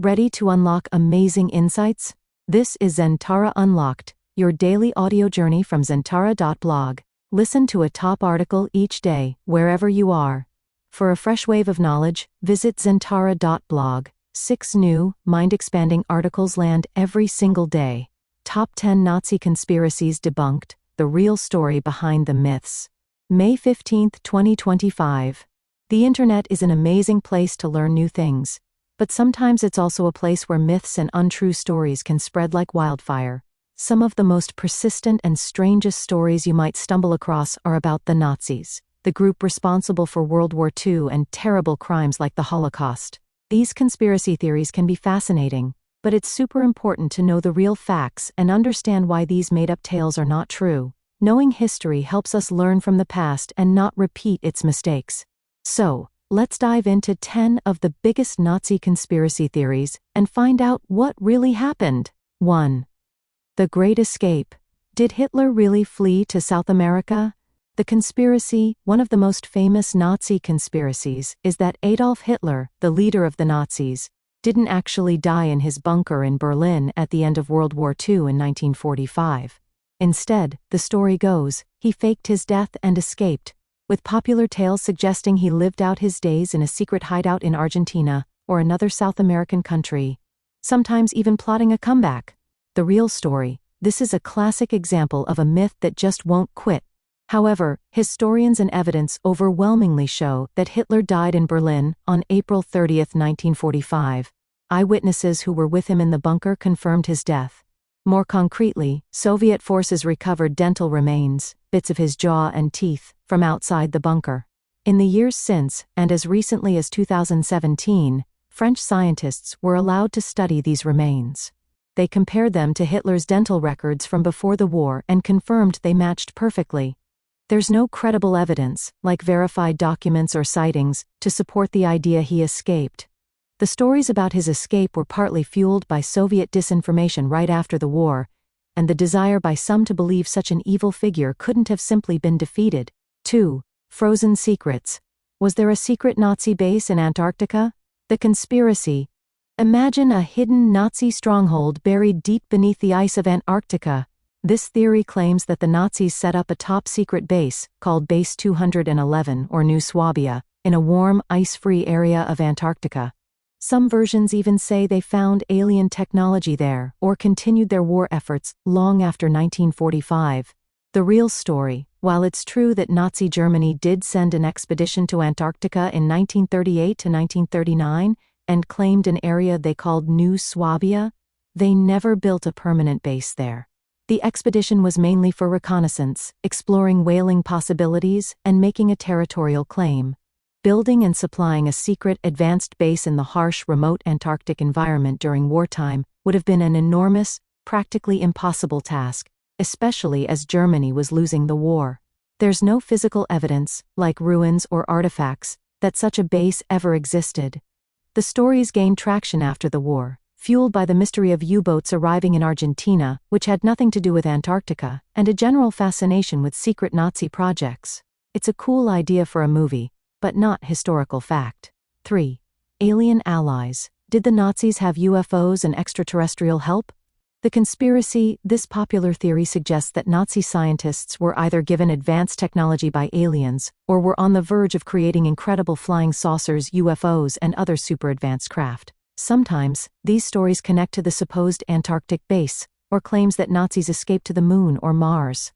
Ready to unlock amazing insights? This is Zentara Unlocked, your daily audio journey from Zentara.blog. Listen to a top article each day, wherever you are. For a fresh wave of knowledge, visit Zentara.blog. 6 new, mind-expanding articles land every single day. Top 10 Nazi Conspiracies Debunked, the real story behind the myths. May 15, 2025. The internet is an amazing place to learn new things. But sometimes it's also a place where myths and untrue stories can spread like wildfire. Some of the most persistent and strangest stories you might stumble across are about the Nazis, the group responsible for World War II and terrible crimes like the Holocaust. These conspiracy theories can be fascinating, but it's super important to know the real facts and understand why these made-up tales are not true. Knowing history helps us learn from the past and not repeat its mistakes. So, let's dive into 10 of the biggest Nazi conspiracy theories and find out what really happened. 1. The Great Escape. Did Hitler really flee to South America? The conspiracy, one of the most famous Nazi conspiracies, is that Adolf Hitler, the leader of the Nazis, didn't actually die in his bunker in Berlin at the end of World War II in 1945. Instead, the story goes, he faked his death and escaped, with popular tales suggesting he lived out his days in a secret hideout in Argentina or another South American country, sometimes even plotting a comeback. The real story: this is a classic example of a myth that just won't quit. However, historians and evidence overwhelmingly show that Hitler died in Berlin on April 30, 1945. Eyewitnesses who were with him in the bunker confirmed his death. More concretely, Soviet forces recovered dental remains, bits of his jaw and teeth, from outside the bunker. In the years since, and as recently as 2017, French scientists were allowed to study these remains. They compared them to Hitler's dental records from before the war and confirmed they matched perfectly. There's no credible evidence, like verified documents or sightings, to support the idea he escaped. The stories about his escape were partly fueled by Soviet disinformation right after the war, and the desire by some to believe such an evil figure couldn't have simply been defeated. 2. Frozen secrets. Was there a secret Nazi base in Antarctica? The conspiracy. Imagine a hidden Nazi stronghold buried deep beneath the ice of Antarctica. This theory claims that the Nazis set up a top-secret base, called Base 211 or New Swabia, in a warm, ice-free area of Antarctica. Some versions even say they found alien technology there or continued their war efforts long after 1945. The real story: while it's true that Nazi Germany did send an expedition to Antarctica in 1938 to 1939 and claimed an area they called New Swabia, they never built a permanent base there. The expedition was mainly for reconnaissance, exploring whaling possibilities, and making a territorial claim. Building and supplying a secret advanced base in the harsh, remote Antarctic environment during wartime would have been an enormous, practically impossible task, especially as Germany was losing the war. There's no physical evidence, like ruins or artifacts, that such a base ever existed. The stories gained traction after the war, fueled by the mystery of U-boats arriving in Argentina, which had nothing to do with Antarctica, and a general fascination with secret Nazi projects. It's a cool idea for a movie, but not historical fact. 3. Alien allies. Did the Nazis have UFOs and extraterrestrial help? The conspiracy. This popular theory suggests that Nazi scientists were either given advanced technology by aliens, or were on the verge of creating incredible flying saucers, UFOs, and other super-advanced craft. Sometimes, these stories connect to the supposed Antarctic base, or claims that Nazis escaped to the Moon or Mars.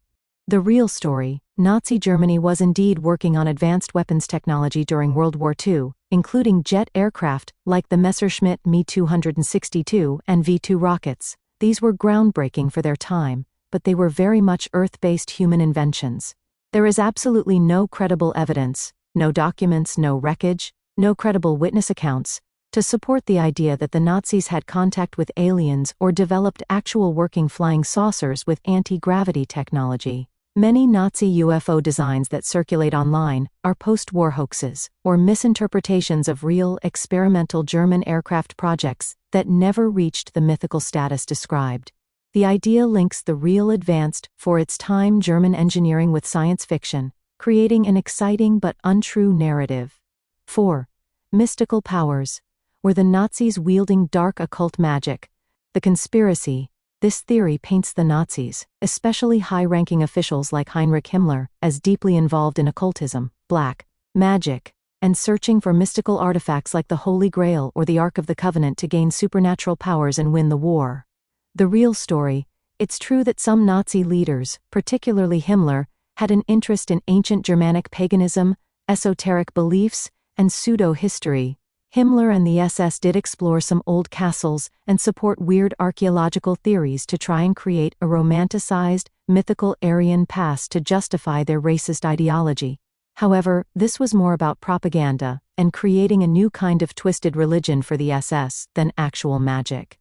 The real story: Nazi Germany was indeed working on advanced weapons technology during World War II, including jet aircraft like the Messerschmitt Me-262 and V-2 rockets. These were groundbreaking for their time, but they were very much Earth-based human inventions. There is absolutely no credible evidence, no documents, no wreckage, no credible witness accounts, to support the idea that the Nazis had contact with aliens or developed actual working flying saucers with anti-gravity technology. Many Nazi UFO designs that circulate online are post-war hoaxes or misinterpretations of real, experimental German aircraft projects that never reached the mythical status described. The idea links the real advanced, for its time, German engineering with science fiction, creating an exciting but untrue narrative. 4. Mystical powers. were the Nazis wielding dark occult magic. The conspiracy. This theory paints the Nazis, especially high-ranking officials like Heinrich Himmler, as deeply involved in occultism, black magic, and searching for mystical artifacts like the Holy Grail or the Ark of the Covenant to gain supernatural powers and win the war. The real story. It's true that some Nazi leaders, particularly Himmler, had an interest in ancient Germanic paganism, esoteric beliefs, and pseudo-history. Himmler and the SS did explore some old castles and support weird archaeological theories to try and create a romanticized, mythical Aryan past to justify their racist ideology. However, this was more about propaganda and creating a new kind of twisted religion for the SS than actual magic.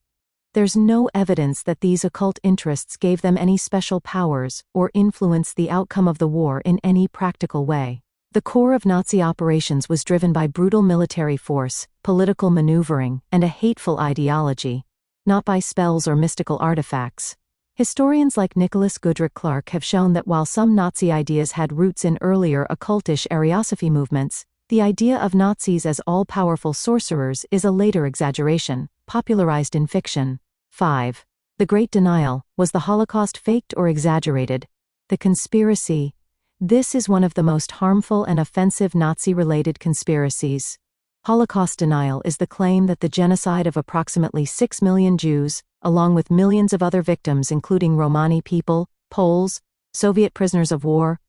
There's no evidence that these occult interests gave them any special powers or influenced the outcome of the war in any practical way. The core of Nazi operations was driven by brutal military force, political maneuvering, and a hateful ideology, not by spells or mystical artifacts. Historians like Nicholas Goodrick Clark have shown that while some Nazi ideas had roots in earlier occultish Ariosophy movements, the idea of Nazis as all-powerful sorcerers is a later exaggeration, popularized in fiction. 5. The Great Denial. Was the Holocaust faked or exaggerated? The conspiracy. This is one of the most harmful and offensive Nazi-related conspiracies. Holocaust denial is the claim that the genocide of approximately 6 million Jews, along with millions of other victims including Romani people, Poles, Soviet prisoners of war,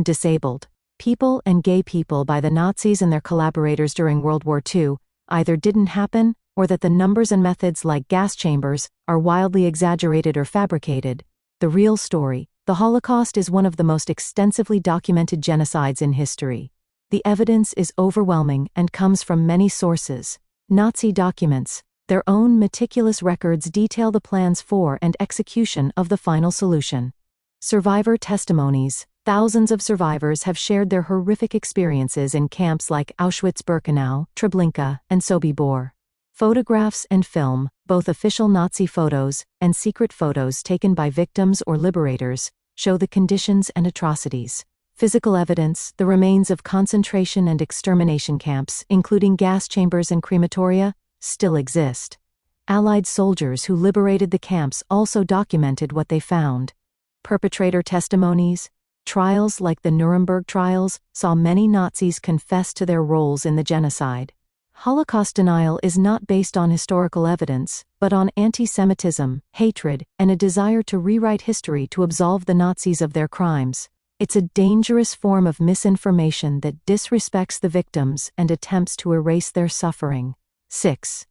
disabled people and gay people by the Nazis and their collaborators during World War II, either didn't happen, or that the numbers and methods like gas chambers are wildly exaggerated or fabricated. The real story. The Holocaust is one of the most extensively documented genocides in history. The evidence is overwhelming and comes from many sources. Nazi documents. Their own meticulous records detail the plans for and execution of the final solution. Survivor testimonies. Thousands of survivors have shared their horrific experiences in camps like Auschwitz-Birkenau, Treblinka, and Sobibor. Photographs and film, both official Nazi photos and secret photos taken by victims or liberators, show the conditions and atrocities. Physical evidence. The remains of concentration and extermination camps, including gas chambers and crematoria, still exist. Allied soldiers who liberated the camps also documented what they found. Perpetrator testimonies. Trials like the Nuremberg trials saw many Nazis confess to their roles in the genocide. Holocaust denial is not based on historical evidence, but on anti-Semitism, hatred, and a desire to rewrite history to absolve the Nazis of their crimes. It's a dangerous form of misinformation that disrespects the victims and attempts to erase their suffering. 6.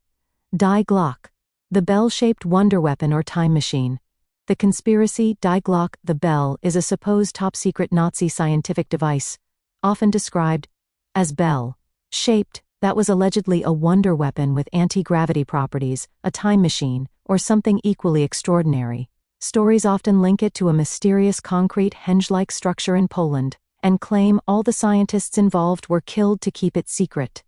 Die Glocke. The bell-shaped wonder weapon or time machine. The conspiracy. Die Glocke, the bell, is a supposed top-secret Nazi scientific device, often described as bell-shaped, that was allegedly a wonder weapon with anti-gravity properties, a time machine, or something equally extraordinary. Stories often link it to a mysterious concrete henge-like structure in Poland, and claim all the scientists involved were killed to keep it secret.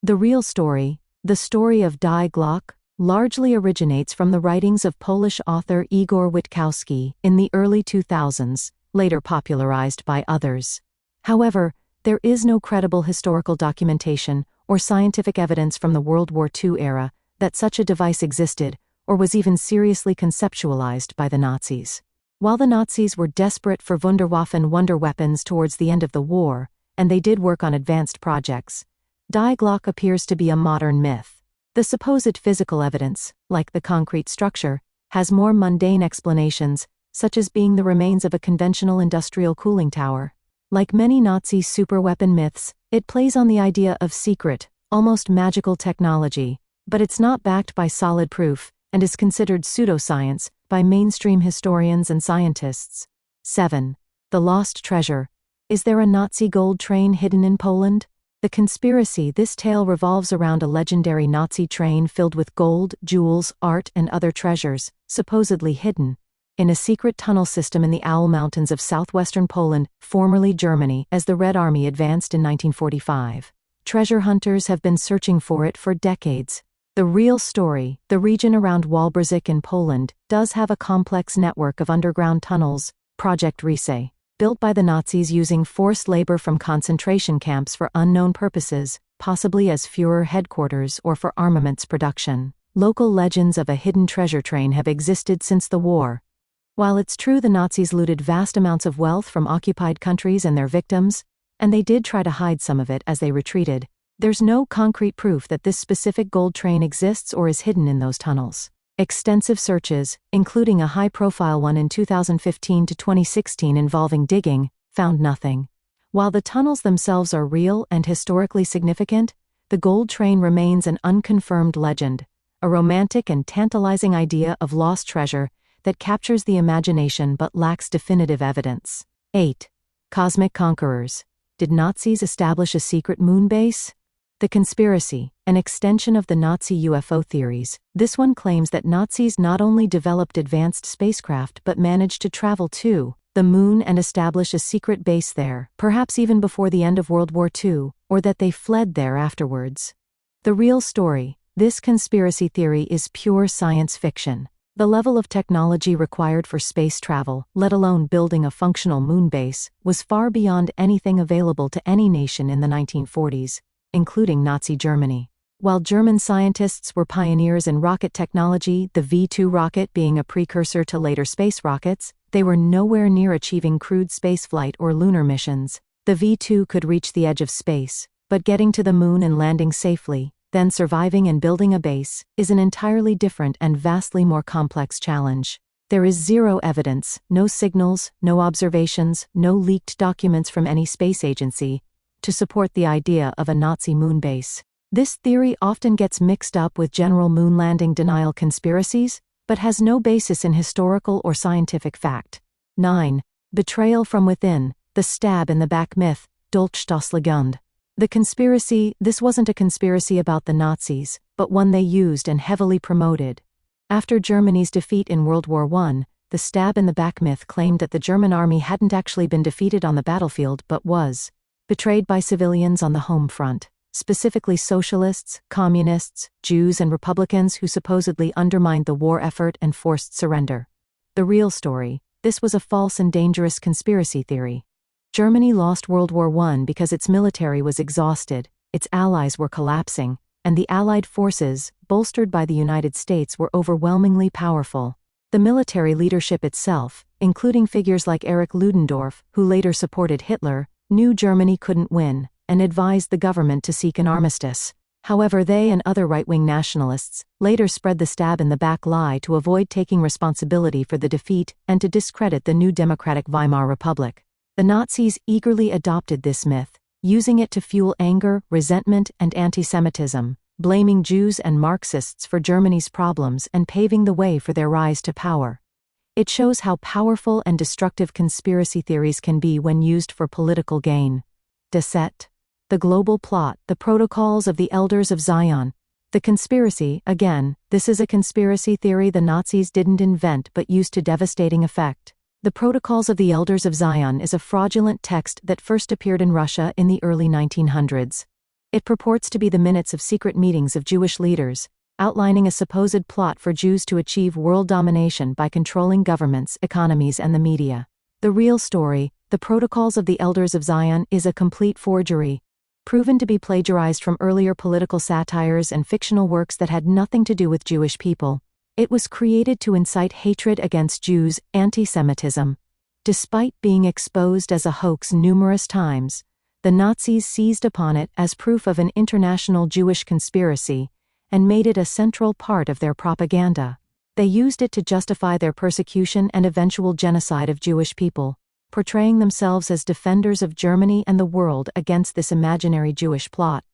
The real story, the story of Die Glocke, largely originates from the writings of Polish author Igor Witkowski in the early 2000s, later popularized by others. However, there is no credible historical documentation or scientific evidence from the World War II era that such a device existed or was even seriously conceptualized by the Nazis. While the Nazis were desperate for Wunderwaffen wonder weapons towards the end of the war, and they did work on advanced projects, Die Glocke appears to be a modern myth. The supposed physical evidence, like the concrete structure, has more mundane explanations, such as being the remains of a conventional industrial cooling tower. Like many Nazi superweapon myths, it plays on the idea of secret, almost magical technology, but it's not backed by solid proof, and is considered pseudoscience by mainstream historians and scientists. 7. The Lost Treasure. Is there a Nazi gold train hidden in Poland? The conspiracy. This tale revolves around a legendary Nazi train filled with gold, jewels, art, and other treasures, supposedly hidden in a secret tunnel system in the Owl Mountains of southwestern Poland, formerly Germany, as the Red Army advanced in 1945. Treasure hunters have been searching for it for decades. The real story. The region around Wałbrzych in Poland does have a complex network of underground tunnels, Project Riese, built by the Nazis using forced labor from concentration camps for unknown purposes, possibly as Führer headquarters or for armaments production. Local legends of a hidden treasure train have existed since the war. While it's true the Nazis looted vast amounts of wealth from occupied countries and their victims, and they did try to hide some of it as they retreated, there's no concrete proof that this specific gold train exists or is hidden in those tunnels. Extensive searches, including a high-profile one in 2015 to 2016 involving digging, found nothing. While the tunnels themselves are real and historically significant, the gold train remains an unconfirmed legend, a romantic and tantalizing idea of lost treasure that captures the imagination but lacks definitive evidence. 8. Cosmic Conquerors. Did Nazis establish a secret moon base? The Conspiracy, an extension of the Nazi UFO theories. This one claims that Nazis not only developed advanced spacecraft but managed to travel to the moon and establish a secret base there, perhaps even before the end of World War II, or that they fled there afterwards. The real story: this conspiracy theory is pure science fiction. The level of technology required for space travel, let alone building a functional moon base, was far beyond anything available to any nation in the 1940s, including Nazi Germany. While German scientists were pioneers in rocket technology, the V-2 rocket being a precursor to later space rockets, they were nowhere near achieving crewed spaceflight or lunar missions. The V-2 could reach the edge of space, but getting to the moon and landing safely, then surviving and building a base, is an entirely different and vastly more complex challenge. There is zero evidence, no signals, no observations, no leaked documents from any space agency, to support the idea of a Nazi moon base. This theory often gets mixed up with general moon landing denial conspiracies, but has no basis in historical or scientific fact. 9. Betrayal from within, the stab in the back myth, Dolchstoßlegende. The conspiracy: this wasn't a conspiracy about the Nazis, but one they used and heavily promoted. After Germany's defeat in World War I, the stab in the back myth claimed that the German army hadn't actually been defeated on the battlefield but was betrayed by civilians on the home front, specifically socialists, communists, Jews and Republicans who supposedly undermined the war effort and forced surrender. The real story: this was a false and dangerous conspiracy theory. Germany lost World War I because its military was exhausted, its allies were collapsing, and the Allied forces, bolstered by the United States, were overwhelmingly powerful. The military leadership itself, including figures like Erich Ludendorff, who later supported Hitler, knew Germany couldn't win, and advised the government to seek an armistice. However, they and other right-wing nationalists later spread the stab in the back lie to avoid taking responsibility for the defeat and to discredit the new democratic Weimar Republic. The Nazis eagerly adopted this myth, using it to fuel anger, resentment, and anti-Semitism, blaming Jews and Marxists for Germany's problems and paving the way for their rise to power. It shows how powerful and destructive conspiracy theories can be when used for political gain. Deset. The global plot, the protocols of the Elders of Zion. The conspiracy: again, this is a conspiracy theory the Nazis didn't invent but used to devastating effect. The Protocols of the Elders of Zion is a fraudulent text that first appeared in Russia in the early 1900s. It purports to be the minutes of secret meetings of Jewish leaders, outlining a supposed plot for Jews to achieve world domination by controlling governments, economies, and the media. The real story: the Protocols of the Elders of Zion is a complete forgery, proven to be plagiarized from earlier political satires and fictional works that had nothing to do with Jewish people. It was created to incite hatred against Jews, anti-Semitism. Despite being exposed as a hoax numerous times, the Nazis seized upon it as proof of an international Jewish conspiracy and made it a central part of their propaganda. They used it to justify their persecution and eventual genocide of Jewish people, portraying themselves as defenders of Germany and the world against this imaginary Jewish plot.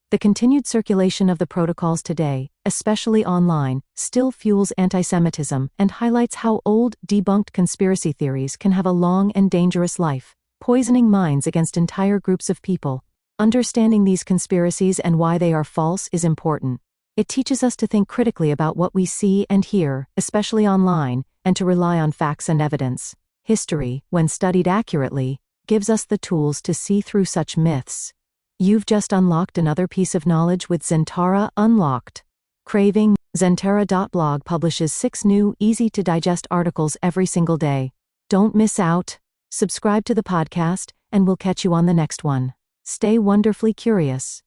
The continued circulation of the protocols today, especially online, still fuels anti-Semitism and highlights how old, debunked conspiracy theories can have a long and dangerous life, poisoning minds against entire groups of people. Understanding these conspiracies and why they are false is important. It teaches us to think critically about what we see and hear, especially online, and to rely on facts and evidence. History, when studied accurately, gives us the tools to see through such myths. You've just unlocked another piece of knowledge with Zentara Unlocked. Craving? Zentara.blog publishes 6 new, easy-to-digest articles every single day. Don't miss out. Subscribe to the podcast, and we'll catch you on the next one. Stay wonderfully curious.